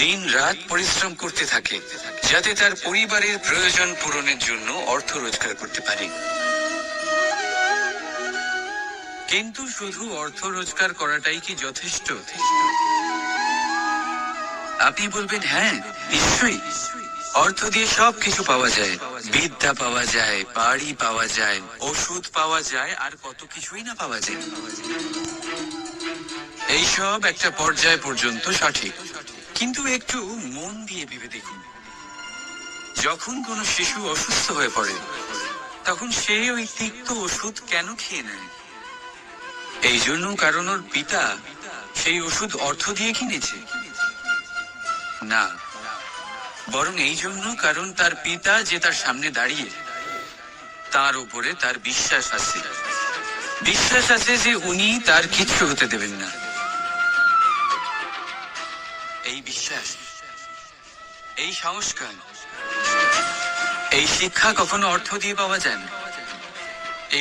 দিন রাত পরিশ্রম করতে থাকে যাতে তার পরিবারের প্রয়োজন পূরণের জন্য অর্থ রোজগার করতে পারে। কিন্তু শুধু অর্থ রোজগার করাটাই কি যথেষ্ট? আপনি বলবেন হ্যাঁ, নিশ্চয়ই। অর্থ দিয়ে সবকিছু পাওয়া যায়, বিদ্যা পাওয়া যায়, বাড়ি পাওয়া যায়, ওষুধ পাওয়া যায়, আর কত কিছুই না পাওয়া যায়। এইসব একটা পর্যায় পর্যন্ত সঠিক, কিন্তু একটু মন দিয়ে ভেবে দেখুন, যখন কোনো শিশু অসুস্থ হয়ে পড়ে তখন সে ওই তিক্ত ওষুধ কেন খেয়ে নেয়? এই জন্য কারণ ওর পিতা সেই ওষুধ অর্থ দিয়ে কিনেছে? না, বরং এই জন্য কারণ তার পিতা যে তার সামনে দাঁড়িয়ে, তার উপরে তার বিশ্বাস আছে। বিশ্বাস আছে যে উনি তার কিচ্ছু হতে দেবেন না। এই বিশ্বাস, এই সংস্কার, এই শিক্ষা কখনো অর্থ দিয়ে পাওয়া যায় না।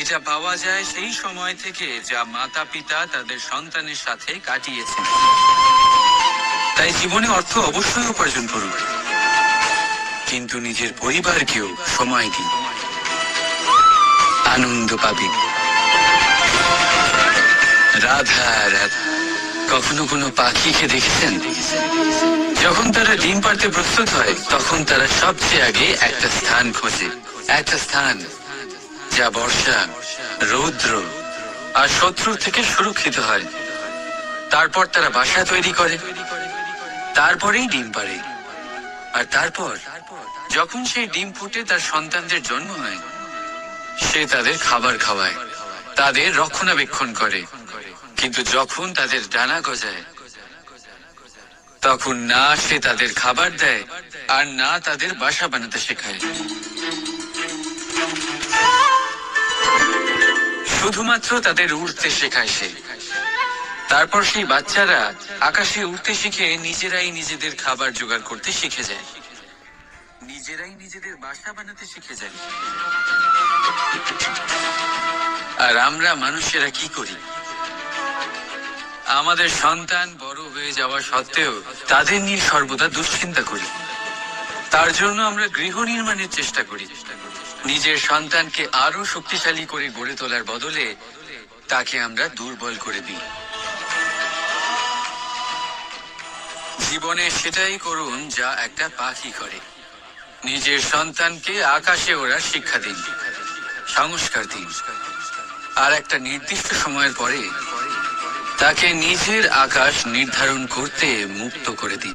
এটা পাওয়া যায় সেই সময় থেকে যা মাতা পিতা তাদের সন্তানের সাথে কাটিয়েছেন। তাই জীবনে অর্থ অবশ্যই উপার্জন করুন, কিন্তু নিজের পরিবারকেও সময় দিন, আনন্দ পাবে। রাধা রাধা। কখনো কোনো পাখিকে দেখেছেন? যখন তারা ডিম পাড়তে প্রস্তুত হয় তখন তারা সবচেয়ে আগে একটা স্থান খোঁজে, একটা স্থান যা বর্ষা, রৌদ্র আর শত্রুর থেকে সুরক্ষিত হয়। তারপর তারা বাসা তৈরি করে, তারপরেই ডিম পাড়ে। আর তারপর যখন সেই ডিম ফুটে তার সন্তানদের জন্ম হয়, সে তাদের খাবার খাওয়ায়, তাদের রক্ষণাবেক্ষণ করে। কিন্তু যখন তাদের ডানা গজায় তখন না সে তাদের খাবার দেয় আর না তাদের বাসা বানাতে শেখায়। শুধুমাত্র তাদের উড়তে শেখায় সে। তারপর সেই বাচ্চারা আকাশে উড়তে শিখে নিজেরাই নিজেদের খাবার জোগাড় করতে শিখে যায়, নিজেরাই নিজেদের বাসা বানাতে শিখে যায়। আর আমরা মানুষেরা কি করি? আমাদের সন্তান বড় হয়ে যাওয়া সত্ত্বেও তাদের নিয়ে সর্বদা দুশ্চিন্তা করি। তার জন্য আমরা গৃহ নির্মাণের চেষ্টা করি। নিজের সন্তানকে আরো শক্তিশালী করে গড়ে তোলার বদলে তাকে আমরা দুর্বল করে দিই। জীবনে সেটাই করুন যা একটা পাখি করে। নিজের সন্তানকে আকাশে ওড়ার শিক্ষা দিন, সংস্কার দিন, আর একটা নির্দিষ্ট সময়ের পরে তাকে নিজের আকাশ নির্ধারণ করতে মুক্ত করে দিন।